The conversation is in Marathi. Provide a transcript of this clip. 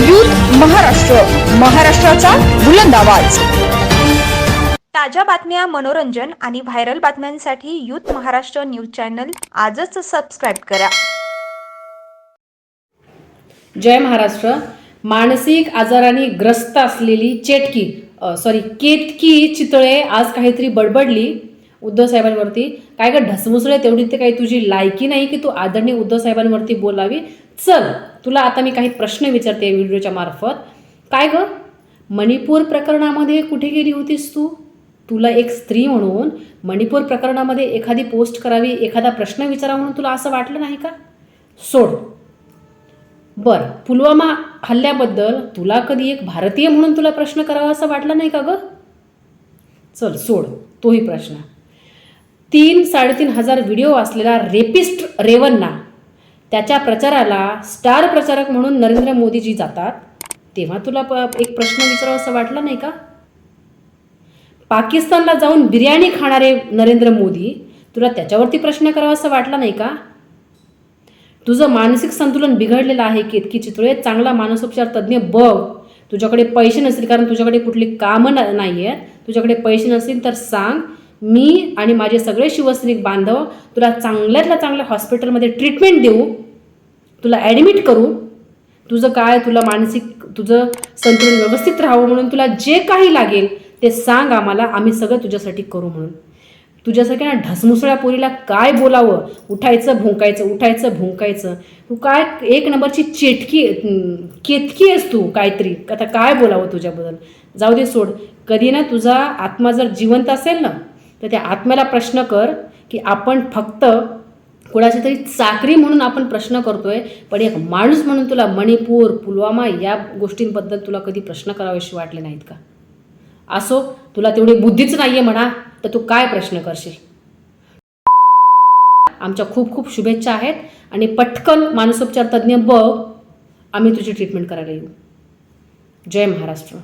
यूथ महाराष्ट्र, महाराष्ट्राचा बुलंद आवाज। ताज्या बातम्या, मनोरंजन आणि व्हायरल बातम्यांसाठी यूथ महाराष्ट्र न्यूज चॅनल आजच सबस्क्राइब करा। जय महाराष्ट्र। मानसिक आजाराने ग्रस्त असलेली केतकी चितळे आज काहीतरी बडबडली उद्धव साहेबांवरती। काय ग ढसमुसळे, तेवढी ते काही तुझी लायकी नाही की तू आदरणीय उद्धव साहेबांवरती बोलावी। चल, तुला आता मी काही प्रश्न विचारते व्हिडिओच्या मार्फत। काय ग, मणिपूर प्रकरणामध्ये कुठे गेली होतीस तू? तुला एक स्त्री म्हणून मणिपूर प्रकरणामध्ये एखादी पोस्ट करावी, एखादा प्रश्न विचारावा म्हणून तुला असं वाटलं नाही का? सोड बर, पुलवामा हल्ल्याबद्दल तुला कधी एक भारतीय म्हणून तुला प्रश्न करावा असं वाटलं नाही का ग? चल सोड तोही प्रश्न। 3-3.5 हजार व्हिडिओ असलेला रेपिस्ट रेवन्ना, त्याच्या प्रचाराला स्टार प्रचारक म्हणून नरेंद्र मोदीजी जातात, तेव्हा तुला एक प्रश्न विचारावा असं वाटलं नाही का? पाकिस्तानला जाऊन बिर्याणी खाणारे नरेंद्र मोदी, तुला त्याच्यावरती प्रश्न करावा असं वाटला नाही का? तुझं मानसिक संतुलन बिघडलेलं आहे केतकी चितळे, चांगला मानसोपचार तज्ज्ञ बघ। तुझ्याकडे पैसे नसतील, कारण तुझ्याकडे कुठली कामं नाही आहेत, तुझ्याकडे पैसे नसतील तर सांग, मी आणि माझे सगळे शिवसैनिक बांधव तुला चांगल्यातल्या चांगल्या हॉस्पिटलमध्ये ट्रीटमेंट देऊ, तुला ॲडमिट करू। तुझं काय, तुला मानसिक तुझं संतुलन व्यवस्थित राहावं म्हणून तुला जे काही लागेल ते सांग आम्हाला, आम्ही सगळं तुझ्यासाठी करू म्हणून। तुझ्यासारख्या ना ढसमुसळ्या पोरीला काय बोलावं, उठायचं भुंकायचं। तू काय एक नंबरची केतकी आहेस तू, काहीतरी आता काय बोलावं तुझ्याबद्दल। जाऊ दे, सोड। कधी ना तुझा आत्मा जर जिवंत असेल ना, तर त्या आत्म्याला प्रश्न कर की आपण फक्त कोणाची तरी चाकरी म्हणून आपण प्रश्न करतोय, पण एक माणूस म्हणून तुला मणिपूर, पुलवामा या गोष्टींबद्दल तुला कधी प्रश्न करावेसे वाटले नाहीत का? असो, तुला तेवढी बुद्धीच नाहीये म्हणा, तर तू काय प्रश्न करशील? आमच्या खूप खूप शुभेच्छा आहेत आणि पटकन मानसोपचार तज्ज्ञ बघ, आम्ही तुझी ट्रीटमेंट करायला येऊ। जय महाराष्ट्र।